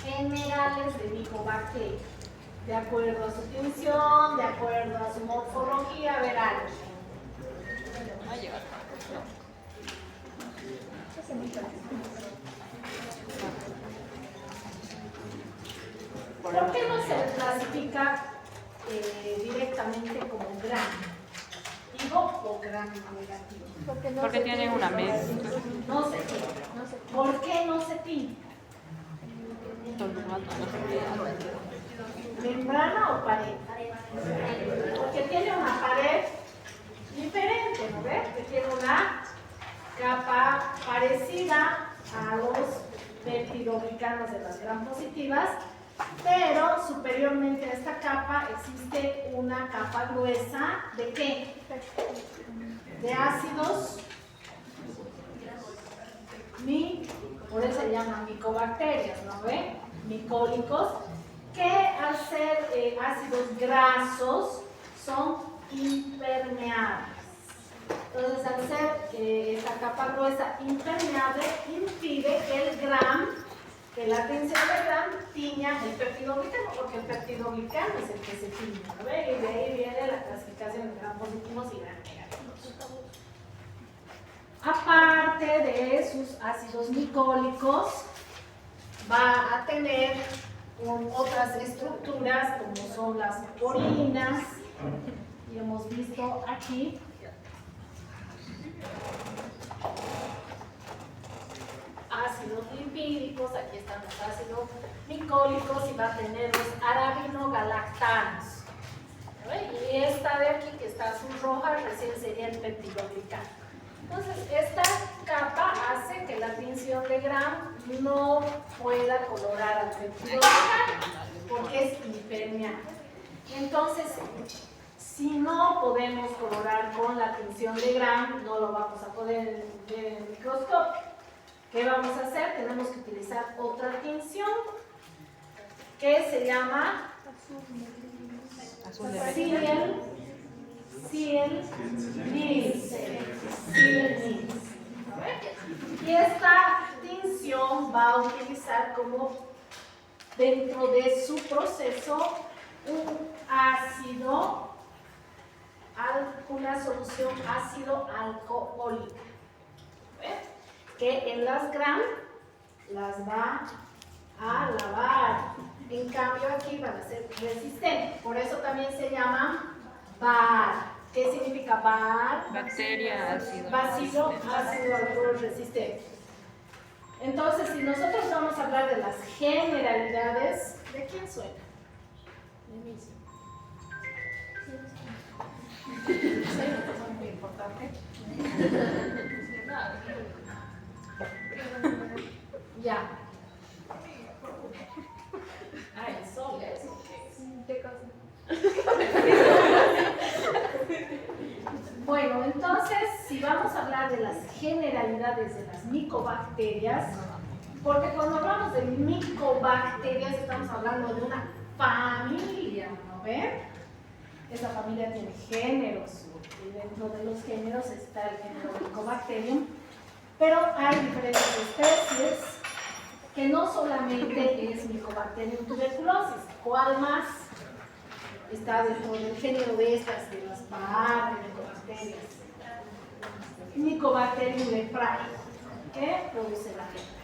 generales de micobacterias, de acuerdo a su función, de acuerdo a su morfología, verán. ¿Por qué no se le clasifica directamente como gram? Digo, o gram negativo. Porque tienen una mezcla. No se tiene. ¿Por qué no se tiene? ¿Membrana o pared? Porque tiene una pared diferente, ¿no ves? Que tiene una capa parecida a los peptidoglicanos de las gram positivas, pero superiormente a esta capa existe una capa gruesa ¿de qué? De ácidos por eso se llaman micobacterias, ¿no ve? Micólicos, que al ser ácidos grasos son impermeables. Entonces, al ser esta capa gruesa impermeable, impide que el gram, que la tensión del gram tiña el peptidoglicano, porque el peptidoglicano es el que se tiñe, ¿no ve? Y de ahí viene la clasificación de gram positivos y gram negativos. Aparte de sus ácidos micólicos, va a tener otras estructuras como son las porinas, y hemos visto aquí ácidos lipídicos, aquí están los ácidos micólicos, y va a tener los arabinogalactanos. Y esta de aquí que está azul roja recién sería el peptidoglicano. Entonces, esta capa hace que la tinción de gram no pueda colorar al peptidoglicano porque es impermeable. Entonces, si no podemos colorar con la tinción de gram, no lo vamos a poder ver en el microscopio. ¿Qué vamos a hacer? Tenemos que utilizar otra tinción que se llama Ziel-Nielsen. Y esta tinción va a utilizar como dentro de su proceso un ácido, una solución ácido alcohólica, que en las gram las va a lavar. En cambio aquí van a ser resistentes, por eso también se llama BAR. ¿Qué significa BAR? Bacteria, ácido. Bacilo ácido alcohol resistente. Entonces, si nosotros vamos a hablar de las generalidades, ¿de quién suena? De mí. Sí, es muy importante. Ya. Ah, el sol, ¿eso qué es? ¿Qué cosa? Bueno, entonces, si vamos a hablar de las generalidades de las micobacterias, porque cuando hablamos de micobacterias estamos hablando de una familia, ¿no ven? Esta familia tiene géneros, y dentro de los géneros está el género Mycobacterium, pero hay diferentes especies que no solamente es Mycobacterium tuberculosis. ¿Cuál más está dentro del género de estas, de las Mycobacterias? Mycobacterium leprae, que produce la lepra.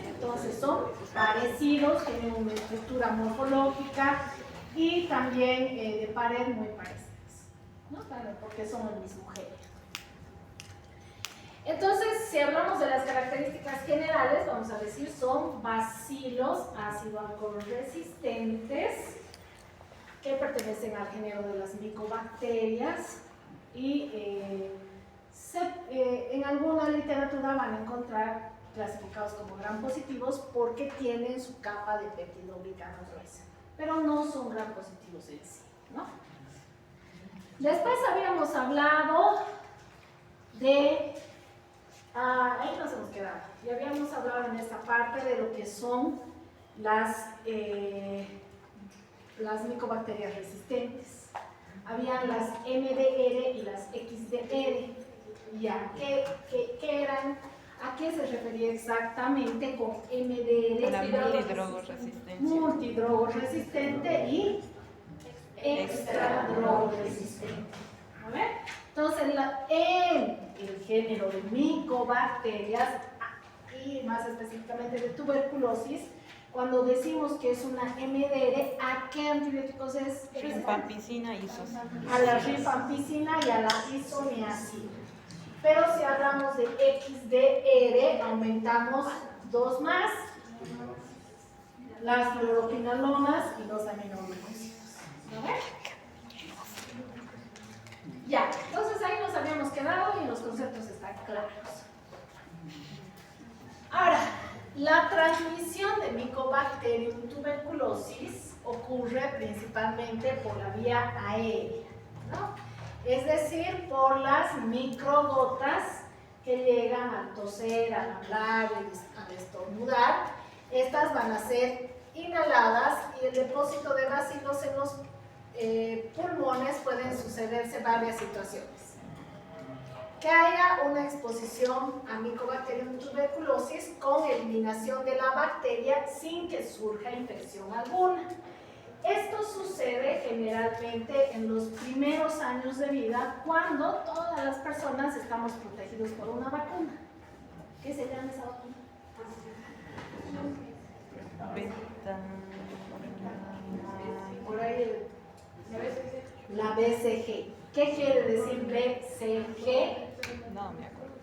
Entonces son parecidos, tienen una estructura morfológica y también de pared muy parecidas, ¿no? Claro, porque son el mismo género. Entonces, si hablamos de las características generales, vamos a decir son bacilos ácido alcohol resistentes que pertenecen al género de las micobacterias y en alguna literatura van a encontrar clasificados como gram positivos porque tienen su capa de peptidoglicanos gruesa, pero no son gram positivos en sí, ¿no? Después habíamos hablado de ahí nos hemos quedado. Ya habíamos hablado en esta parte de lo que son las micobacterias resistentes. Habían las MDR y las XDR. Ya, ¿qué eran? ¿A qué se refería exactamente con MDR? La multidrogoresistente. Multidrogoresistente y extradrogoresistente. ¿A ver? Entonces, en el género de micobacterias y más específicamente de tuberculosis, cuando decimos que es una MDR, ¿a qué antibióticos es? Rifampicina y isoniazida. A la rifampicina y a la isoniazida. Pero si hablamos de XDR, aumentamos dos más, las fluoroquinolonas y los aminoglucósidos. ¿No ven? Ya, entonces ahí nos habíamos quedado y los conceptos están claros. Ahora, la transmisión de Mycobacterium tuberculosis ocurre principalmente por la vía aérea, ¿no? Es decir, por las microgotas que llegan al toser, al hablar, al estornudar. Estas van a ser inhaladas y el depósito de bacilos en los pulmones pueden sucederse varias situaciones. Que haya una exposición a Mycobacterium tuberculosis con eliminación de la bacteria sin que surja infección alguna. Esto sucede generalmente en los primeros años de vida cuando todas las personas estamos protegidos por una vacuna. ¿Qué se llama esa vacuna? Por ahí la BCG. ¿Qué quiere decir BCG? No me acuerdo.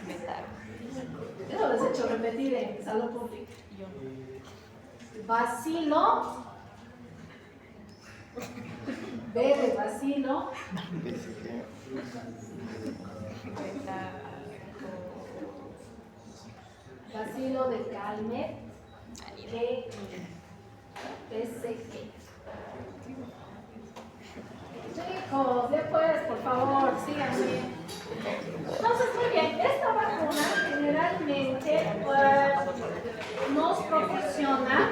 Metal. Eso les he hecho repetir en salud pública. Yo Bacilo. B de bacilo. Bacilo de Calmet. G. BCG. Chicos, después, por favor, síganme. Entonces, muy bien, esta vacuna generalmente nos proporciona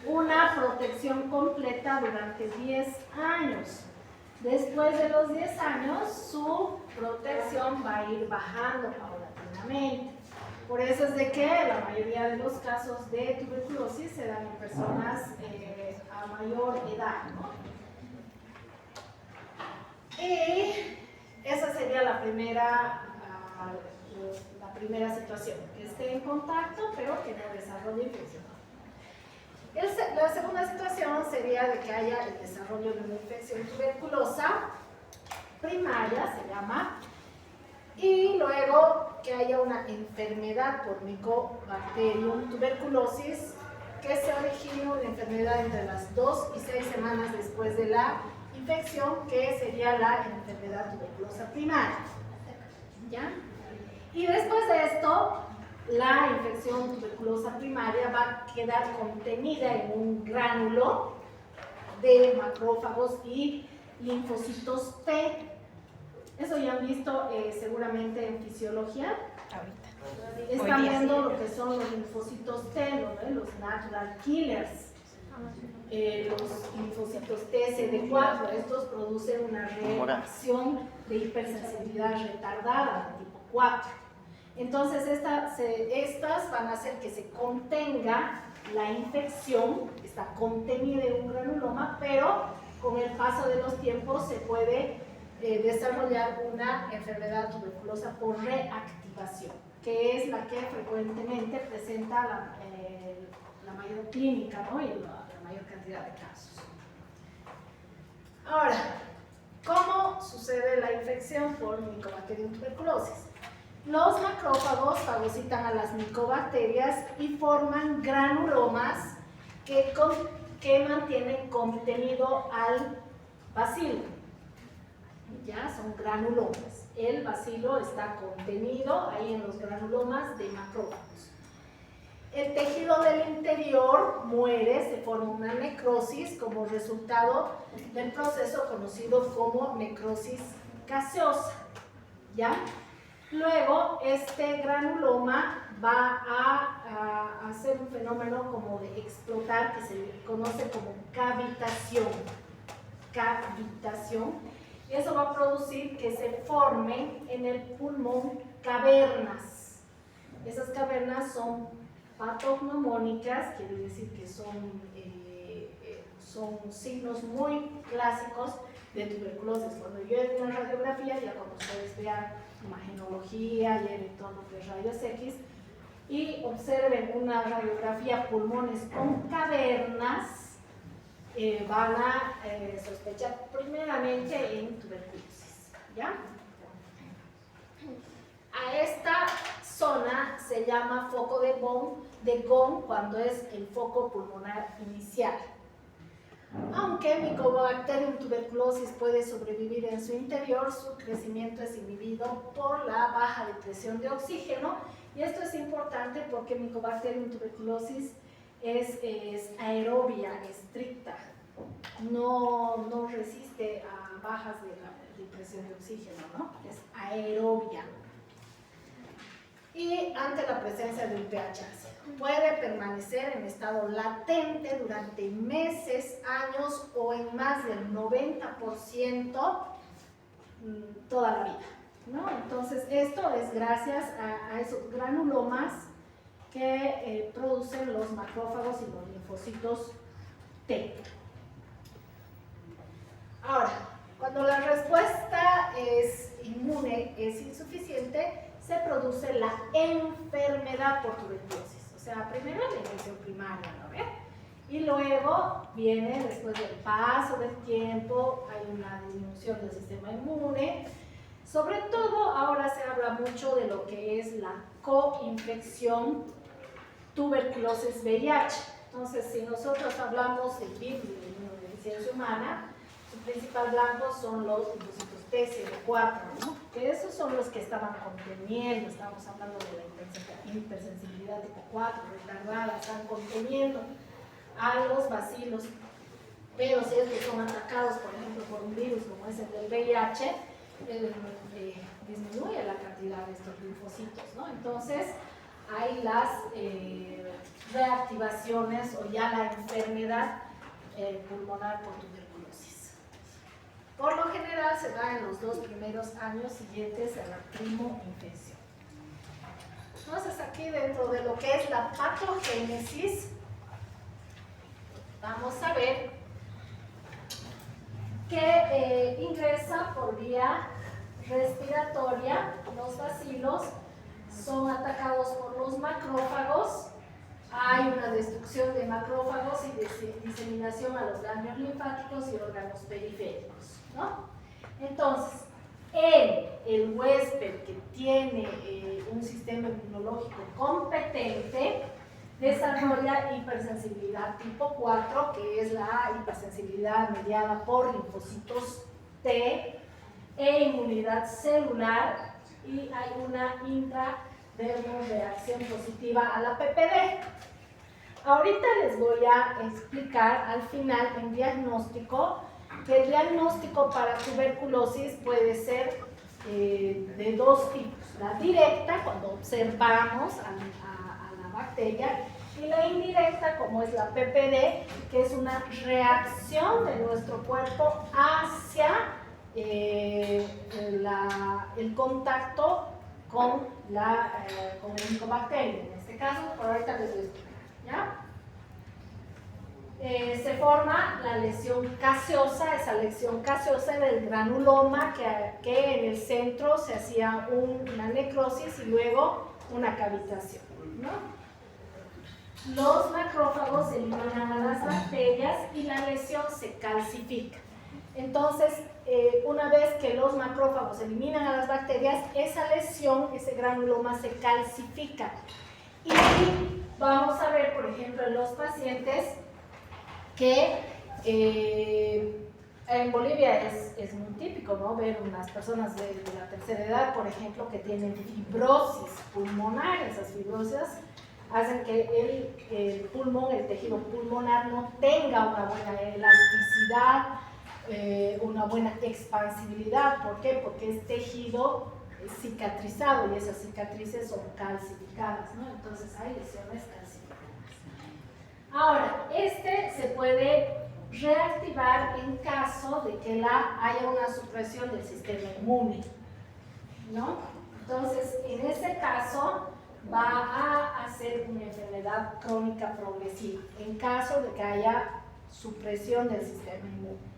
una protección completa durante 10 años. Después de los 10 años, su protección va a ir bajando paulatinamente. Por eso es de que la mayoría de los casos de tuberculosis se dan en personas a mayor edad, ¿no? Y esa sería la primera situación, que esté en contacto pero que no desarrolle infección. La segunda situación sería de que haya el desarrollo de una infección tuberculosa primaria, se llama, y luego que haya una enfermedad por Mycobacterium tuberculosis que se origine una enfermedad entre las 2 y 6 semanas después de la infección, que sería la enfermedad tuberculosa primaria. ¿Ya? Y después de esto, la infección tuberculosa primaria va a quedar contenida en un gránulo de macrófagos y linfocitos T. Eso ya han visto seguramente en fisiología. ahorita. Están viendo lo que son los linfocitos T, los natural killers. Los linfocitos TCD4, estos producen una reacción de hipersensibilidad retardada de tipo 4. Entonces estas van a hacer que se contenga la infección, está contenida en un granuloma, pero con el paso de los tiempos se puede desarrollar una enfermedad tuberculosa por reactivación, que es la que frecuentemente presenta la mayor clínica, ¿no? Y la mayor cantidad de casos. Ahora, ¿cómo sucede la infección por Mycobacterium tuberculosis? Los macrófagos fagocitan a las micobacterias y forman granulomas que mantienen contenido al bacilo. Ya son granulomas. El bacilo está contenido ahí en los granulomas de macrófagos. El tejido del interior muere, se forma una necrosis como resultado del proceso conocido como necrosis gaseosa. ¿Ya? Luego, este granuloma va a hacer un fenómeno como de explotar que se conoce como cavitación. Cavitación. Eso va a producir que se formen en el pulmón cavernas. Esas cavernas son patognomónicas, quiere decir que son signos muy clásicos de tuberculosis. Cuando yo en una radiografía, ya cuando ustedes vean imagenología, lleven todo lo que es rayos X, y observen una radiografía pulmones con cavernas, van a sospechar primeramente en tuberculosis, ¿ya? A esta zona se llama foco de Gone cuando es el foco pulmonar inicial. Aunque Mycobacterium tuberculosis puede sobrevivir en su interior, su crecimiento es inhibido por la baja de presión de oxígeno, y esto es importante porque Mycobacterium tuberculosis es aerobia estricta, no resiste a bajas de presión de oxígeno, ¿no? Es aerobia. Y ante la presencia de un pH ácido, puede permanecer en estado latente durante meses, años o en más del 90% toda la vida, ¿no? Entonces esto es gracias a esos granulomas que producen los macrófagos y los linfocitos T. Ahora, cuando la respuesta inmune es insuficiente, se produce la enfermedad por tuberculosis. O sea, primero la infección primaria, ¿no ven? Y luego viene, después del paso del tiempo, hay una disminución del sistema inmune. Sobre todo, ahora se habla mucho de lo que es la coinfección tuberculosis VIH. Entonces, si nosotros hablamos del virus de la inmunodeficiencia humana, su principal blanco son los linfocitos TCD4, ¿no? Que esos son los que estaban conteniendo, estamos hablando de la hipersensibilidad tipo 4, retardada, están conteniendo a los bacilos, pero si estos son atacados, por ejemplo, por un virus como es el del VIH, disminuye la cantidad de estos linfocitos, ¿no? Entonces, hay las reactivaciones o ya la enfermedad pulmonar por tuberculosis. Por lo general se da en los 2 primeros años siguientes a la primoinfección. Entonces aquí dentro de lo que es la patogénesis, vamos a ver que ingresa por vía respiratoria. Los bacilos son atacados por los macrófagos. Hay una destrucción de macrófagos y diseminación a los ganglios linfáticos y órganos periféricos, ¿no? Entonces, el huésped que tiene un sistema inmunológico competente desarrolla hipersensibilidad tipo 4, que es la hipersensibilidad mediada por linfocitos T, e inmunidad celular, y hay una intradermoreacción positiva a la PPD. Ahorita les voy a explicar al final en diagnóstico que el diagnóstico para tuberculosis puede ser de 2 tipos: la directa, cuando observamos a la bacteria, y la indirecta, como es la PPD, que es una reacción de nuestro cuerpo hacia el contacto con el Mycobacterium. En este caso, por ahorita les voy a explicar, ¿ya? Se forma la lesión caseosa. Esa lesión caseosa del granuloma, que en el centro se hacía una necrosis y luego una cavitación, ¿no? Los macrófagos eliminan a las bacterias y la lesión se calcifica. Entonces, una vez que los macrófagos eliminan a las bacterias, esa lesión, ese granuloma se calcifica. Y vamos a ver, por ejemplo, en los pacientes que en Bolivia es muy típico, ¿no? Ver unas personas de la tercera edad, por ejemplo, que tienen fibrosis pulmonar. Esas fibrosis hacen que el pulmón, el tejido pulmonar, no tenga una buena elasticidad, una buena expansibilidad. ¿Por qué? Porque es tejido cicatrizado y esas cicatrices son calcificadas, ¿no? Entonces hay lesiones calcificadas. Ahora, se puede reactivar en caso de que haya una supresión del sistema inmune, ¿no? Entonces, en ese caso, va a ser una enfermedad crónica progresiva, en caso de que haya supresión del sistema inmune.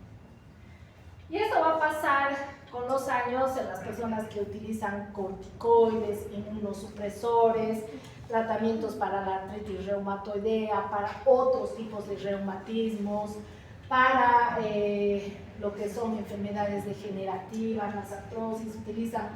Y esto va a pasar con los años en las personas que utilizan corticoides, inmunosupresores, tratamientos para la artritis reumatoidea, para otros tipos de reumatismos, para lo que son enfermedades degenerativas, las artrosis, utilizan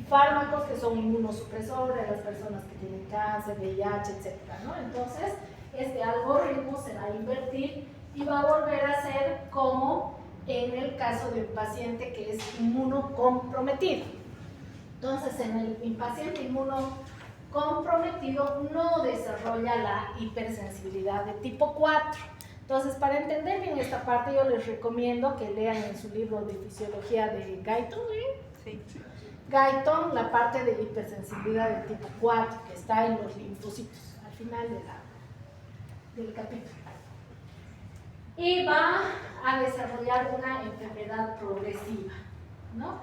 fármacos que son inmunosupresores, las personas que tienen cáncer, VIH, etc., ¿no? Entonces, este algoritmo se va a invertir y va a volver a ser como en el caso de un paciente que es inmunocomprometido. Entonces, en el paciente inmunocomprometido no desarrolla la hipersensibilidad de tipo 4. Entonces, para entender bien esta parte, yo les recomiendo que lean en su libro de fisiología de Guyton, Sí. Guyton, la parte de hipersensibilidad de tipo 4, que está en los linfocitos, al final del capítulo. Y va a desarrollar una enfermedad progresiva, ¿no?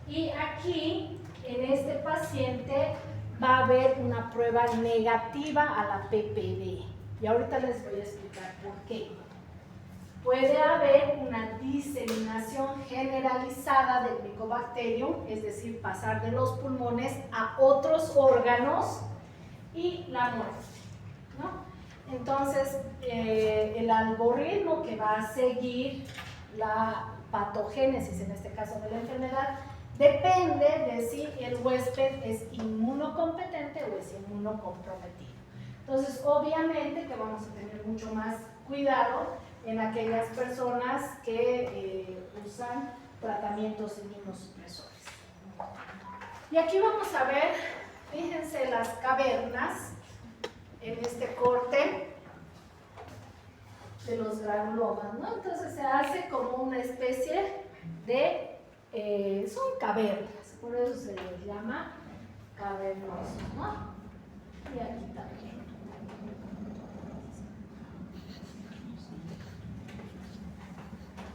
Y aquí, en este paciente, va a haber una prueba negativa a la PPD. Y ahorita les voy a explicar por qué. Puede haber una diseminación generalizada del Mycobacterium, es decir, pasar de los pulmones a otros órganos y la muerte, ¿no? Entonces, el algoritmo que va a seguir la patogénesis, en este caso de la enfermedad, depende de si el huésped es inmunocompetente o es inmunocomprometido. Entonces, obviamente que vamos a tener mucho más cuidado en aquellas personas que usan tratamientos inmunosupresores. Y aquí vamos a ver, fíjense las cavernas en este corte de los granulomas, ¿no? Entonces se hace como una especie de, son cavernas, por eso se les llama cavernosos, ¿no? Y aquí también.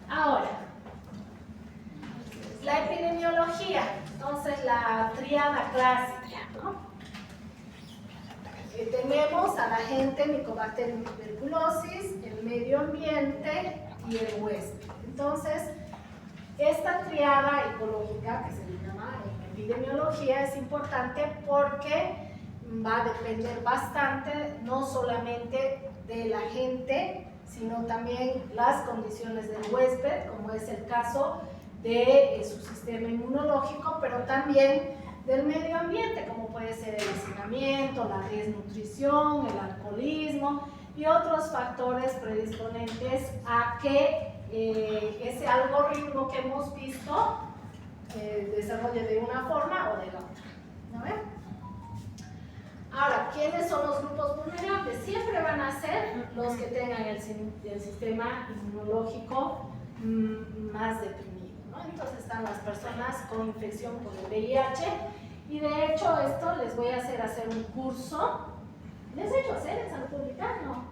Ahora, la epidemiología, entonces la tríada clásica, ¿no? Tenemos al agente Mycobacterium tuberculosis, el medio ambiente y el huésped. Entonces, esta triada ecológica, que se le llama en epidemiología, es importante porque va a depender bastante no solamente del agente, sino también las condiciones del huésped, como es el caso de su sistema inmunológico, pero también del medio ambiente, como puede ser el hacinamiento, la desnutrición, el alcoholismo y otros factores predisponentes a que ese algoritmo que hemos visto desarrolle de una forma o de la otra. ¿No ven? Ahora, ¿quiénes son los grupos vulnerables? Siempre van a ser los que tengan el sistema inmunológico más deprimido, ¿no? Entonces están las personas con infección por el VIH y de hecho esto les voy a hacer un curso. ¿Les he hecho hacer en Salud Pública? No.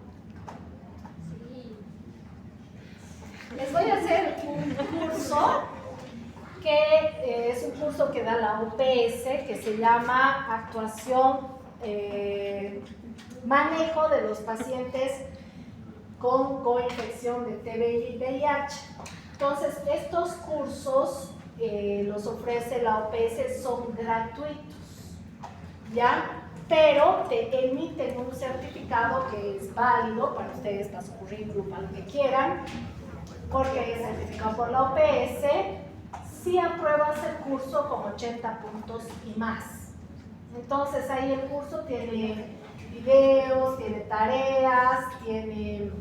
Sí. Les voy a hacer un curso que es un curso que da la OPS que se llama Actuación manejo de los pacientes con coinfección de TBI y VIH. Entonces, estos cursos los ofrece la OPS, son gratuitos, ¿ya? Pero te emiten un certificado que es válido para ustedes, para su currículum, para lo que quieran, porque es certificado por la OPS, si apruebas el curso con 80 puntos y más. Entonces ahí el curso tiene videos, tiene tareas, tiene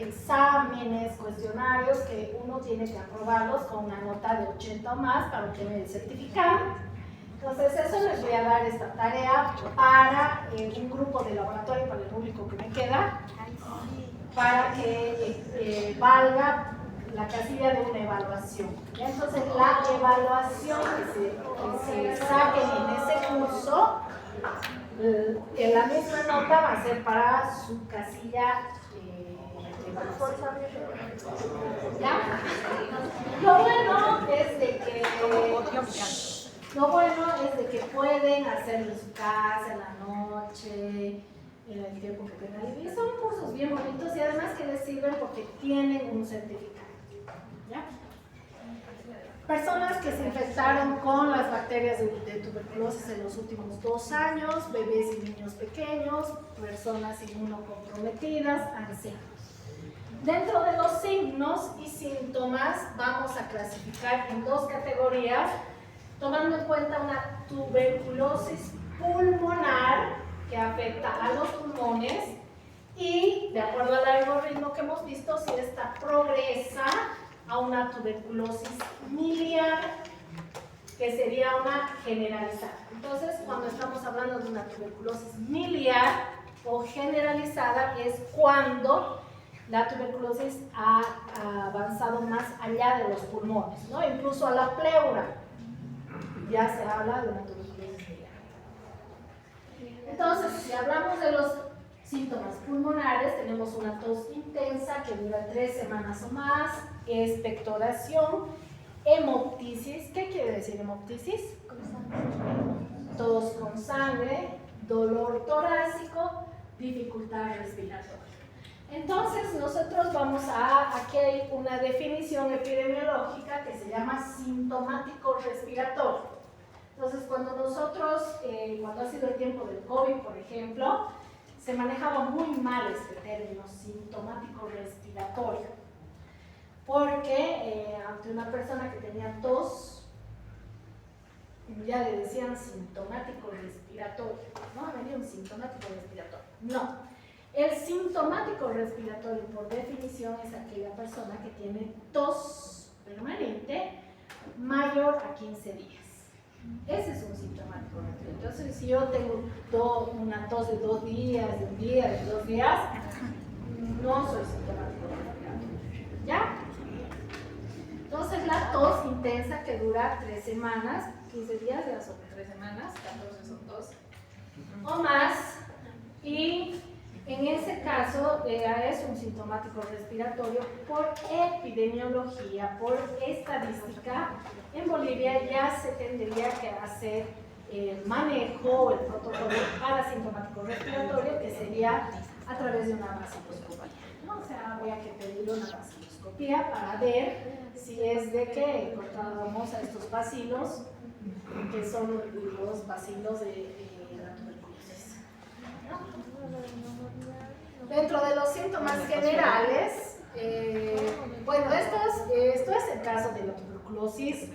exámenes, cuestionarios que uno tiene que aprobarlos con una nota de 80 o más para obtener el certificado. Entonces eso les voy a dar esta tarea para un grupo de laboratorio, para el público que me queda, para que valga la casilla de una evaluación. Entonces la evaluación que se saque en ese curso, en la misma nota va a ser para su casilla de ¿Ya? Lo bueno es de que pueden hacerlo en su casa, en la noche, en el tiempo que tengan libre. Son cursos bien bonitos y además que les sirven porque tienen un certificado. ¿Ya? Personas que se infectaron con las bacterias de tuberculosis en los últimos 2 años, bebés y niños pequeños, personas inmunocomprometidas, ancianos. Dentro de los signos y síntomas vamos a clasificar en 2 categorías, tomando en cuenta una tuberculosis pulmonar que afecta a los pulmones y, de acuerdo al algoritmo que hemos visto, si esta progresa a una tuberculosis miliar, que sería una generalizada. Entonces, cuando estamos hablando de una tuberculosis miliar o generalizada, es cuando la tuberculosis ha avanzado más allá de los pulmones, ¿no? Incluso a la pleura. Ya se habla de una tuberculosis miliar. Entonces, si hablamos de los síntomas pulmonares, tenemos una tos intensa que dura 3 semanas o más, expectoración, hemoptisis. ¿Qué quiere decir hemoptisis? Tos con sangre, dolor torácico, dificultad respiratoria. Entonces, nosotros aquí hay una definición epidemiológica que se llama sintomático respiratorio. Entonces, cuando ha sido el tiempo del COVID, por ejemplo, se manejaba muy mal este término, sintomático respiratorio, porque ante una persona que tenía tos, ya le decían sintomático respiratorio, ¿no? Venía un sintomático respiratorio. No, el sintomático respiratorio, por definición, es aquella persona que tiene tos permanente mayor a 15 días. Ese es un sintomático respiratorio. Entonces, si yo tengo una tos de 2 días, de un día, de 2 días, no soy sintomático respiratorio. ¿Ya? Entonces, la tos intensa que dura 3 semanas, 15 días ya son 3 semanas, 14 son 12 o más, y en ese caso es un sintomático respiratorio. Por epidemiología, por estadística, en Bolivia ya se tendría que hacer el manejo o el protocolo para sintomático respiratorio, que sería a través de una vaciloscopía, ¿no? O sea, habría que pedir una vaciloscopía para ver si es de que encontrábamos a estos bacilos, que son los bacilos de la tuberculosis, ¿no? Dentro de los síntomas generales, bueno, esto es el caso de la tuberculosis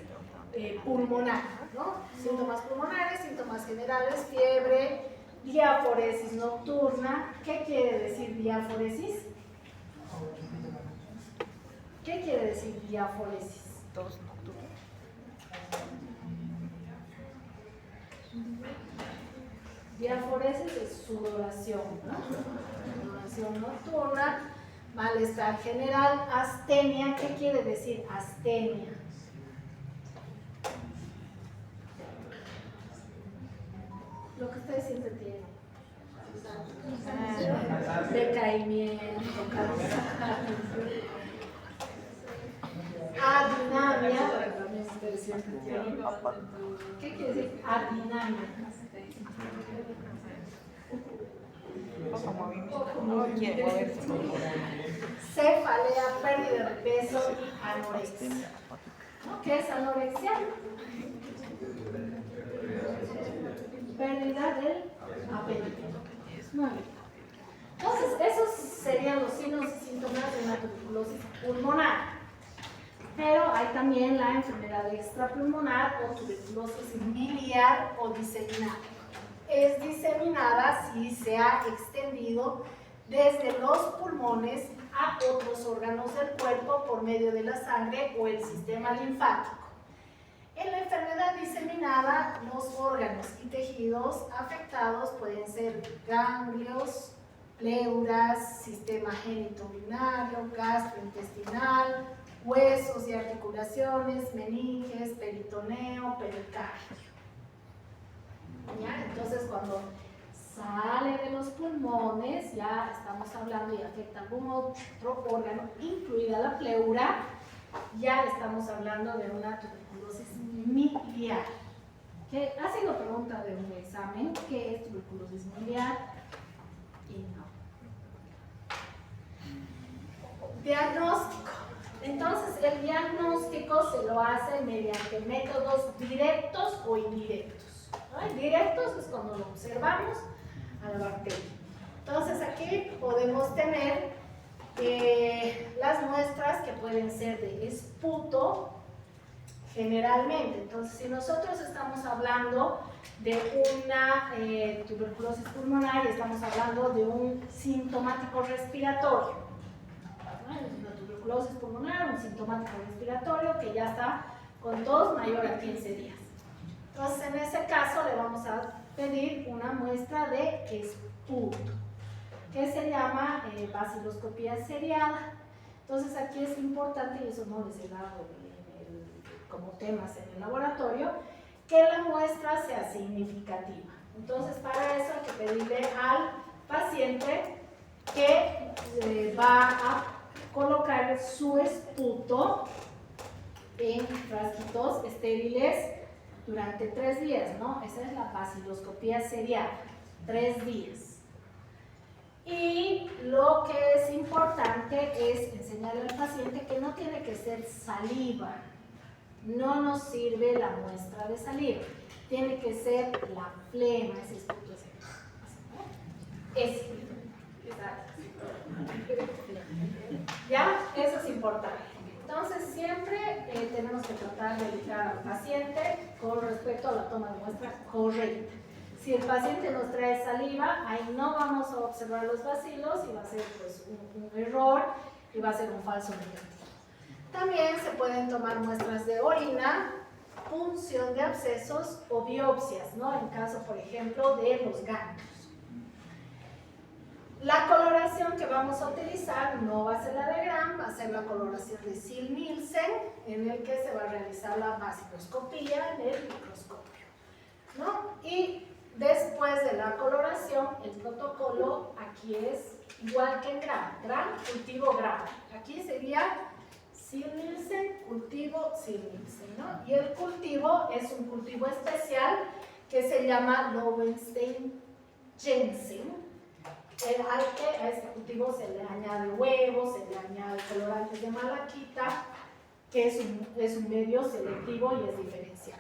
pulmonar, ¿no? Síntomas pulmonares, síntomas generales, fiebre, diaforesis nocturna. ¿Qué quiere decir diaforesis? ¿Qué quiere decir diaforesis? Tos nocturna. Diaforesis es sudoración, ¿no? Sudoración nocturna, malestar general, astenia. ¿Qué quiere decir astenia? Lo que ustedes siempre tienen. Decaimiento, cansancio. Adinamia, también ustedes siempre tienen. ¿Qué quiere decir adinamia? Poco movimiento. No quiere moverse. Cefalea, pérdida de peso y anorexia. ¿No? ¿Qué es anorexia? Pérdida del apetito. Muy bien. Entonces, esos serían los signos y síntomas de una tuberculosis pulmonar. Pero hay también la enfermedad extrapulmonar o tuberculosis biliar o diseminada. Es diseminada si se ha extendido desde los pulmones a otros órganos del cuerpo por medio de la sangre o el sistema linfático. En la enfermedad diseminada, los órganos y tejidos afectados pueden ser ganglios, pleuras, sistema genitourinario, gastrointestinal, huesos y articulaciones, meninges, peritoneo, pericardio. ¿Ya? Entonces, cuando sale de los pulmones, ya estamos hablando y afecta algún otro órgano, incluida la pleura, ya estamos hablando de una tuberculosis miliar. Que ha sido pregunta de un examen, ¿qué es tuberculosis miliar? Y no. Diagnóstico. Entonces, el diagnóstico se lo hace mediante métodos directos o indirectos. ¿No? Directos es cuando lo observamos a la bacteria. Entonces, aquí podemos tener las muestras que pueden ser de esputo, generalmente. Entonces, si nosotros estamos hablando de una tuberculosis pulmonar y estamos hablando de un sintomático respiratorio, ¿no? Una tuberculosis pulmonar, un sintomático respiratorio que ya está con tos mayor a 15 días. Entonces, en ese caso le vamos a pedir una muestra de esputo, que se llama baciloscopía seriada. Entonces, aquí es importante, y eso no les he dado como temas en el laboratorio, que la muestra sea significativa. Entonces, para eso hay que pedirle al paciente que va a colocar su esputo en frasquitos estériles durante 3 días, ¿no? Esa es la baciloscopía seriada, 3 días. Y lo que es importante es enseñarle al paciente que no tiene que ser saliva. No nos sirve la muestra de saliva. Tiene que ser la flema, ese esputo es ¿ya? Eso es importante. Entonces, siempre tenemos que tratar de educar al paciente con respecto a la toma de muestra correcta. Si el paciente nos trae saliva, ahí no vamos a observar los bacilos y va a ser pues, un error y va a ser un falso negativo. También se pueden tomar muestras de orina, punción de abscesos o biopsias, ¿no? En caso, por ejemplo, de los ganglios. La coloración que vamos a utilizar no va a ser la de Gram, va a ser la coloración de Ziehl-Neelsen, en el que se va a realizar la baciloscopía en el microscopio, ¿no? Y después de la coloración, el protocolo aquí es igual que en Gram, cultivo Gram. Aquí sería Ziehl-Neelsen, cultivo Ziehl-Neelsen, ¿no? Y el cultivo es un cultivo especial que se llama Lowenstein-Jensen. A este cultivo se le añade huevos, se le añade colorantes de malaquita, que es un medio selectivo y es diferencial.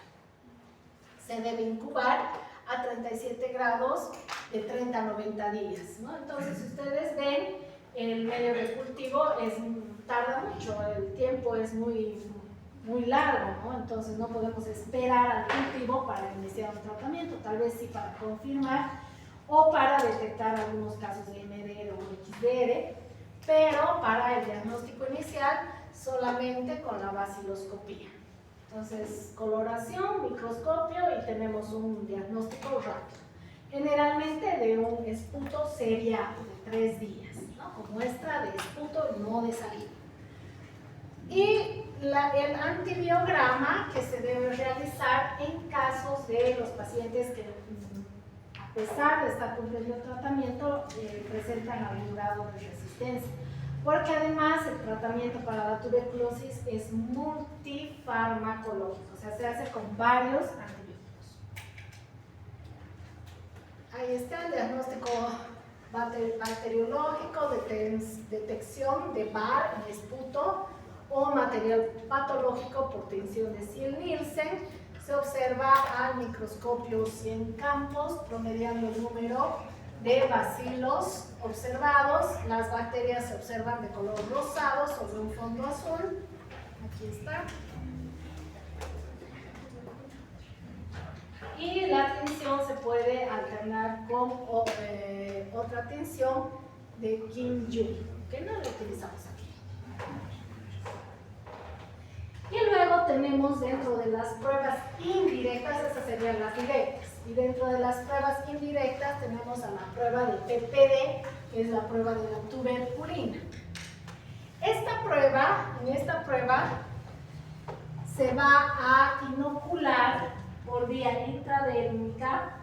Se debe incubar a 37 grados de 30 a 90 días, ¿no? Entonces, si ustedes ven, el medio de cultivo tarda mucho, el tiempo es muy largo, ¿no? Entonces, no podemos esperar al cultivo para iniciar un tratamiento, tal vez sí para confirmar o para detectar algunos casos de MDR o XDR, pero para el diagnóstico inicial solamente con la baciloscopía. Entonces, coloración, microscopio y tenemos un diagnóstico rápido. Generalmente de un esputo seriado de 3 días, ¿no? Con muestra de esputo, no de saliva. Y el antibiograma que se debe realizar en casos de los pacientes que a pesar de estar cumpliendo el tratamiento, presentan algún grado de resistencia. Porque además el tratamiento para la tuberculosis es multifarmacológico, o sea, se hace con varios antibióticos. Ahí está el diagnóstico bacteriológico, detección de VAR en esputo o material patológico por tensión de Ziehl-Neelsen. Se observa al microscopio 100 campos, promediando el número de bacilos observados. Las bacterias se observan de color rosado sobre un fondo azul. Aquí está. Y la tinción se puede alternar con otra tinción de Kim-Yu, que no la utilizamos aquí. Y luego tenemos dentro de las pruebas indirectas, esas serían las directas, y dentro de las pruebas indirectas tenemos a la prueba de PPD, que es la prueba de la tuberculina. En esta prueba se va a inocular por vía intradérmica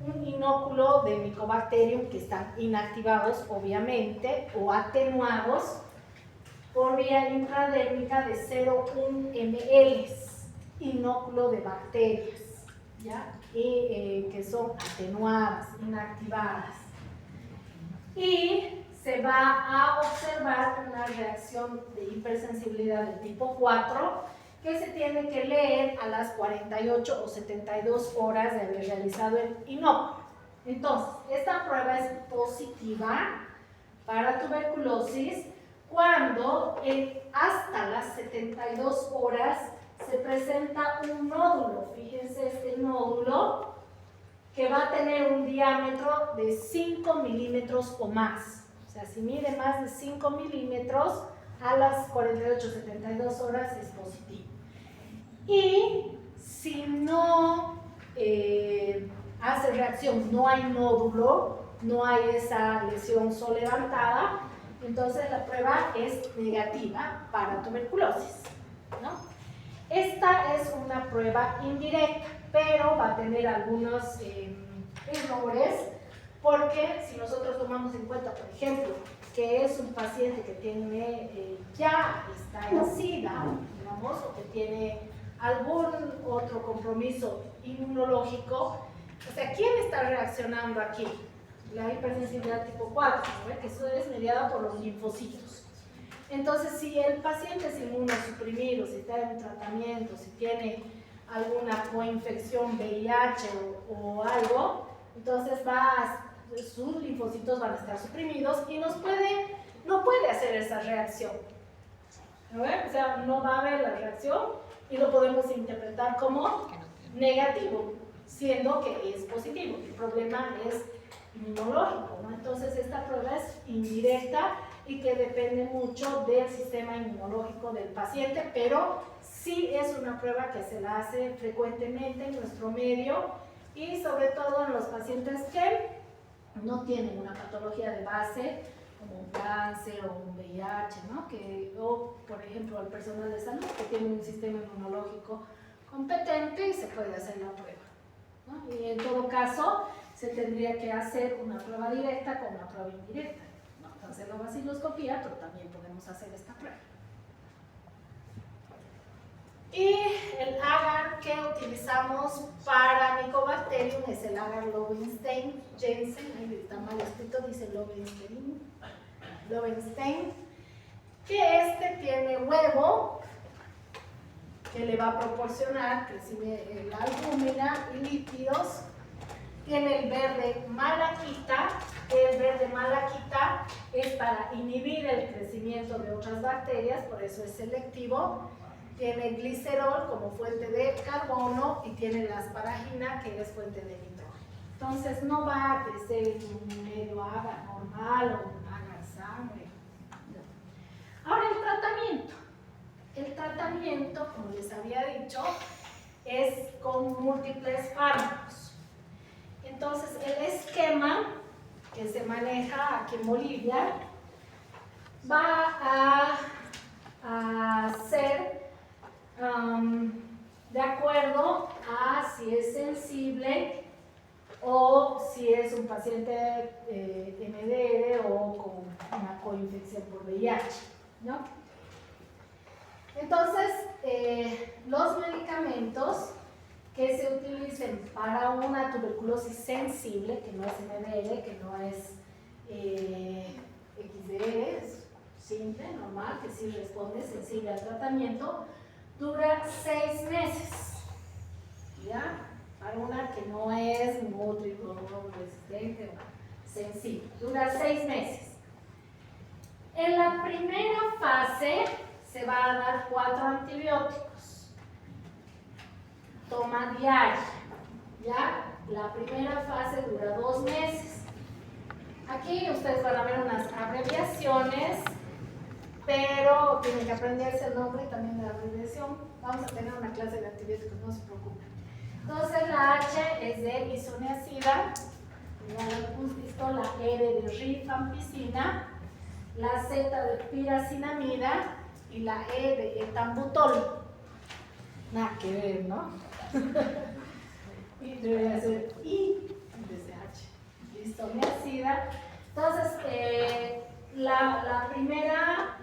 un inóculo de Mycobacterium que están inactivados, obviamente, o atenuados por vía intradérmica de 0,1 ml, inóculo de bacterias, ¿ya? Que son atenuadas, inactivadas. Y se va a observar una reacción de hipersensibilidad del tipo 4 que se tiene que leer a las 48 o 72 horas de haber realizado el inóculo. Entonces, esta prueba es positiva para tuberculosis cuando hasta las 72 horas se presenta un nódulo. Fíjense este nódulo que va a tener un diámetro de 5 milímetros o más. O sea, si mide más de 5 milímetros, a las 48-72 horas es positivo. Y si no hace reacción, no hay nódulo, no hay esa lesión solevantada, entonces la prueba es negativa para tuberculosis, ¿no? Esta es una prueba indirecta, pero va a tener algunos errores, porque si nosotros tomamos en cuenta, por ejemplo, que es un paciente que tiene, ya está en SIDA, digamos, o que tiene algún otro compromiso inmunológico, o sea, ¿quién está reaccionando aquí? La hipersensibilidad tipo 4, ¿no? Que eso es mediada por los linfocitos. Entonces, si el paciente es inmunosuprimido, si está en tratamiento, si tiene alguna coinfección VIH o algo, entonces sus linfocitos van a estar suprimidos y no puede hacer esa reacción. ¿No? O sea, no va a haber la reacción y lo podemos interpretar como negativo, siendo que es positivo. El problema es inmunológico, ¿no? Entonces esta prueba es indirecta y que depende mucho del sistema inmunológico del paciente, pero sí es una prueba que se la hace frecuentemente en nuestro medio y sobre todo en los pacientes que no tienen una patología de base como un cáncer o un VIH, ¿no? O por ejemplo el personal de salud que tiene un sistema inmunológico competente y se puede hacer la prueba, ¿no? Y en todo caso se tendría que hacer una prueba directa con una prueba indirecta. No hacer la vaciloscopía, pero también podemos hacer esta prueba. Y el agar que utilizamos para Mycobacterium es el agar Lowenstein-Jensen, ahí está mal escrito, dice Lowenstein, que este tiene huevo, que le va a proporcionar la albúmina y lípidos. Tiene el verde malaquita, que el verde malaquita es para inhibir el crecimiento de otras bacterias, por eso es selectivo. Tiene glicerol como fuente de carbono y tiene la asparagina, que es fuente de nitrógeno. Entonces no va a crecer en un medio agar normal o un agar sangre. No. Ahora el tratamiento. El tratamiento, como les había dicho, es con múltiples fármacos. Entonces el esquema que se maneja aquí en Bolivia va a ser de acuerdo a si es sensible o si es un paciente MDR o con una coinfección por VIH, ¿no? Entonces, los medicamentos que se utilicen para una tuberculosis sensible, que no es MDR, que no es XDR, es simple, normal, que sí responde sensible al tratamiento, dura 6 meses, ¿ya? Para una que no es múltiple resistente o sensible, dura 6 meses. En la primera fase se va a dar 4 antibióticos, toma diaria, ¿ya? La primera fase dura 2 meses. Aquí ustedes van a ver unas abreviaciones, pero tienen que aprenderse el nombre también de la abreviación. Vamos a tener una clase de antibióticos, no se preocupen. Entonces la H es de isoniazida, ya lo hemos visto, la R de rifampicina, la Z de piracinamida y la E de etambutol. Nada que ver, ¿no? Y debería ser I isoniazida. Entonces, la primera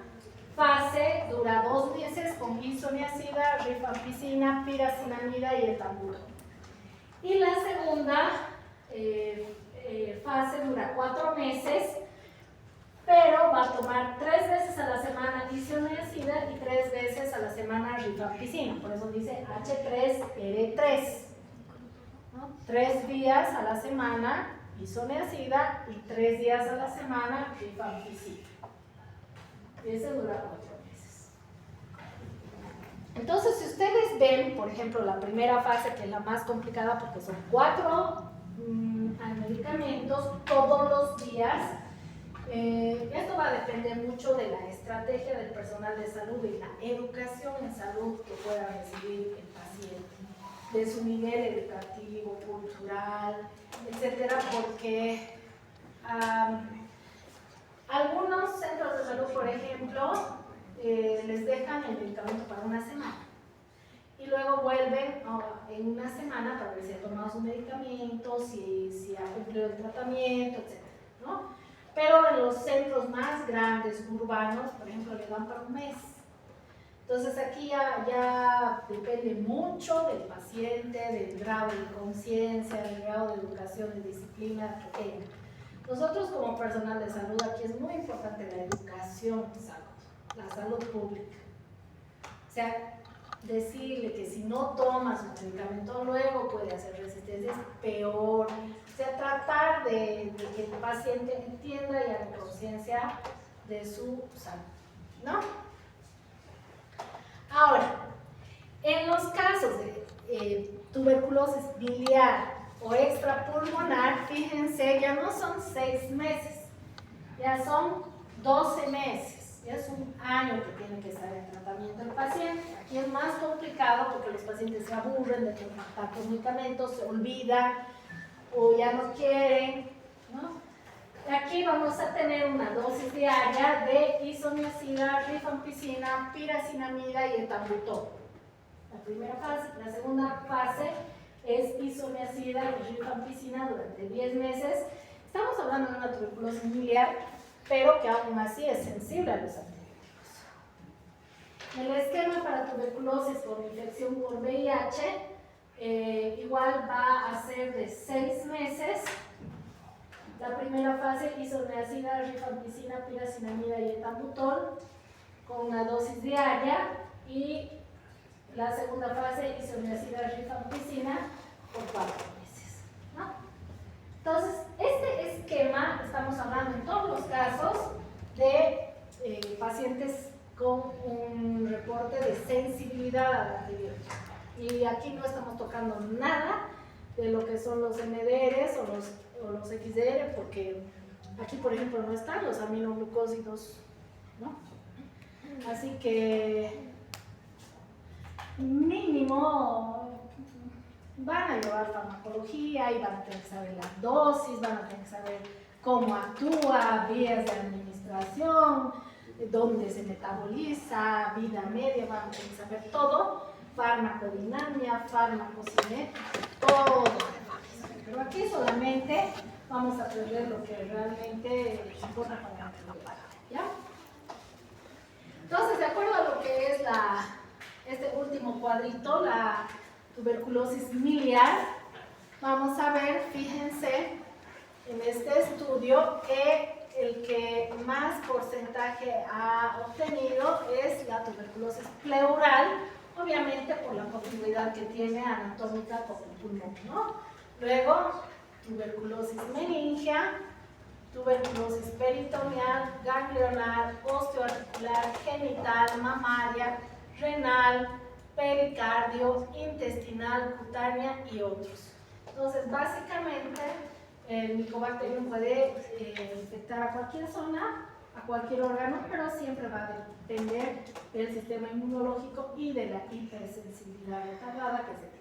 fase dura 2 meses con isoniazida, rifampicina, piracinamida y etambutol. Y la segunda fase dura 4 meses, pero va a tomar 3 veces a la semana isoniazida y 3 veces a la semana rifampicina. Por eso dice H3R3. ¿No? 3 días a la semana isoniazida y 3 días a la semana rifampicina. Y ese dura 4 meses. Entonces, si ustedes ven, por ejemplo, la primera fase, que es la más complicada porque son 4 medicamentos todos los días, esto va a depender mucho de la estrategia del personal de salud y la educación en salud que pueda recibir el paciente, de su nivel educativo, cultural, etcétera, porque algunos centros de salud, por ejemplo, les dejan el medicamento para una semana y luego vuelven en una semana para ver si ha tomado su medicamento, si ha cumplido el tratamiento, etcétera, ¿no? Pero en los centros más grandes, urbanos, por ejemplo, le dan para un mes. Entonces aquí ya depende mucho del paciente, del grado de conciencia, del grado de educación, de disciplina que tenga. Nosotros como personal de salud, aquí es muy importante la educación en salud, la salud pública. O sea, decirle que si no toma su medicamento luego puede hacer resistencia, es peor. O sea, tratar de que el paciente entienda y haga conciencia de su salud, ¿no? Ahora, en los casos de tuberculosis biliar o extrapulmonar, fíjense, ya no son 6 meses, ya son 12 meses, ya es un año que tiene que estar en tratamiento el paciente. Aquí es más complicado porque los pacientes se aburren de tomar tantos medicamentos, se olvidan o ya no quieren, ¿no? Aquí vamos a tener una dosis diaria de isoniazida, rifampicina, piracinamida y etambutol. La primera fase. La segunda fase es isoniazida y rifampicina durante 10 meses. Estamos hablando de una tuberculosis biliar, pero que aún así es sensible a los antibióticos. El esquema para tuberculosis por infección por VIH igual va a ser de 6 meses. La primera fase, isoniazida, rifampicina, piracinamida y etambutol con una dosis diaria, y la segunda fase, isoniazida, rifampicina por 4 meses, ¿no? Entonces, este esquema, estamos hablando en todos los casos de pacientes con un reporte de sensibilidad al antibiótico. Y aquí no estamos tocando nada de lo que son los MDRs o los XDR, porque aquí, por ejemplo, no están los aminoglucósidos, ¿no? Así que mínimo van a llevar farmacología y van a tener que saber la dosis, van a tener que saber cómo actúa, vías de administración, dónde se metaboliza, vida media, van a tener que saber todo, farmacodinamia, farmacocinética, todo. Pero aquí solamente vamos a aprender lo que realmente importa para el paciente, ¿ya? Entonces, de acuerdo a lo que es este último cuadrito, la tuberculosis miliar, vamos a ver, fíjense, en este estudio que el que más porcentaje ha obtenido es la tuberculosis pleural, obviamente por la continuidad que tiene anatómica con el pulmón, ¿no? Luego, tuberculosis meningia, tuberculosis peritoneal, ganglionar, osteoarticular, genital, mamaria, renal, pericardio, intestinal, cutánea y otros. Entonces, básicamente, el Mycobacterium puede infectar a cualquier zona, a cualquier órgano, pero siempre va a depender del sistema inmunológico y de la hipersensibilidad retardada que se tiene.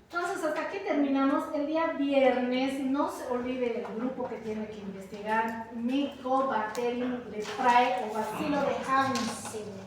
Entonces, hasta aquí terminamos. El día viernes, no se olvide el grupo que tiene que investigar Mycobacterium leprae o bacilo de Hansen.